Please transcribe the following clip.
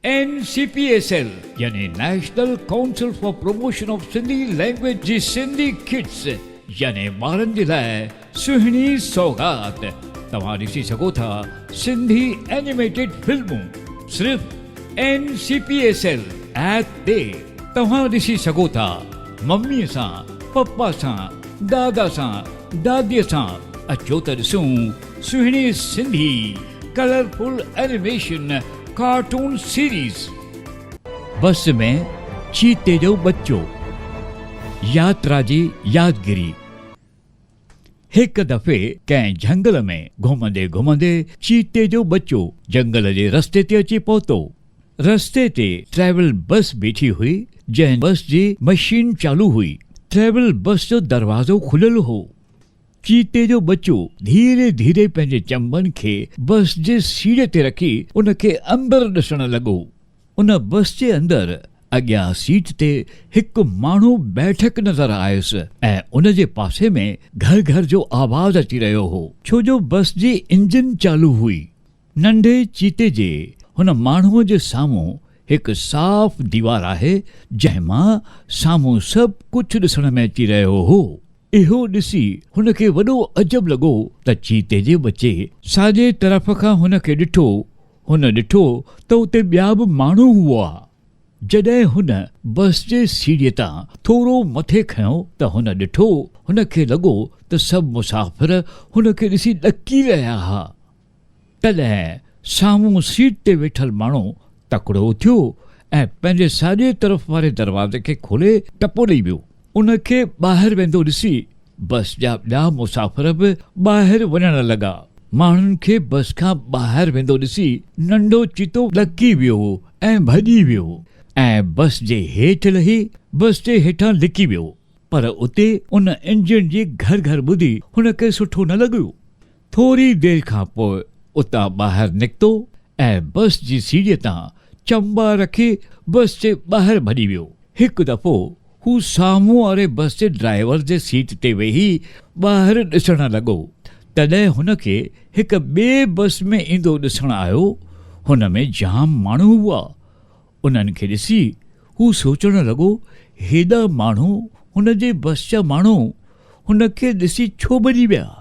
NCPSL यानी national council for promotion of Sindhi language जी Sindhi kids यानी ॿारनि जे लाइ सुहिणी सौगात। तव्हां ॾिसी सघो था सिंधी एनिमेटेड फिल्मूं सिर्फ़ NCPSL ऐप ते। तव्हां ॾिसी सघो था मम्मीअ सां, पप्पा सां, दादा सां, दादीअ सां अचो त ॾिसूं सुहिणी सिंधी कलरफुल एनिमेशन कार्टून सीरीज। बस में चीते जो बच्चो, यात्रा जी यादगिरी। हिक दफ़े कंहिं झंगल में घुमंदे घुमंदे चीते जो बच्चो जंगल जे रस्ते ते अची पहुतो। रस्ते ते ट्रेवल बस बीठी हुई, जंहिं बस जी मशीन चालू हुई। ट्रेवल बस जो दरवाज़ो खुलियल हो। चीते जो बच्चो धीरे धीरे पंहिंजे चंबनि खे बस जे सीड़े ते रखी उन खे अंदरि ॾिसण लॻो। उन बस जे अंदरि अॻियां सीट ते हिकु माण्हू बैठक नज़र आयुसि ऐं उन जे पासे में घर घर जो आवाज़ अची रहियो हो, छो जो बस जी इंजन चालू हुई। नंढे चीते जे हुन माण्हूअ जे साम्हूं हिकु साफ़ दीवार आहे, जंहिं मां साम्हूं सभु कुझु ॾिसण में अची रहियो हो। इहो ॾिसी हुन खे वॾो अजब लॻो त चीते जे बच्चे साॼे तरफ़ खां हुन खे ॾिठो। हुन ॾिठो त उते ॿिया बि माण्हू हुआ। जॾहिं हुन बस जे सीड़ीअ तां थोरो मथे खयो त हुन ॾिठो, हुन खे लॻो त सभु मुसाफ़िर हुन खे ॾिसी ॾकी रहिया हुआ। तॾहिं साम्हूं सीट ते वेठल माण्हू तकिड़ो थियो ऐं पंहिंजे साॼे तरफ़ वारे दरवाज़े खे खोले टपो ॾेई वियो। उन खे ॿाहिरि वेंदो ॾिसी बस जा ॿिया मुसाफ़िर बि ॿाहिरि वञण लॻा। माण्हुनि खे बस खां ॿाहिरि वेंदो ॾिसी नंढो चीतो ॾकी वियो ऐं भॼी वियो ऐं बस जे हेठि लही बस जे हेठां लिकी वियो। पर उते उन इंजन जी घर घर ॿुधी हुन खे सुठो न लॻो। थोरी देरि खां पोइ उतां ॿाहिरि निकितो ऐं बस जी सीड़ीअ तां चंबा रखी बस जे ॿाहिरि भॼी वियो। हिकु दफ़ो हू साम्हूं वारे बस जे ड्राइवर जे सीट ते वेही ॿाहिरि ॾिसण लॻो। तॾहिं हुन खे हिकु ॿिए बस में ईंदो ॾिसण आयो। हुन में जाम माण्हू हुआ। उन्हनि खे ॾिसी हू सोचण लॻो, हेॾा माण्हू हुन जे बस जा माण्हू हुन खे ॾिसी छो भॼी विया।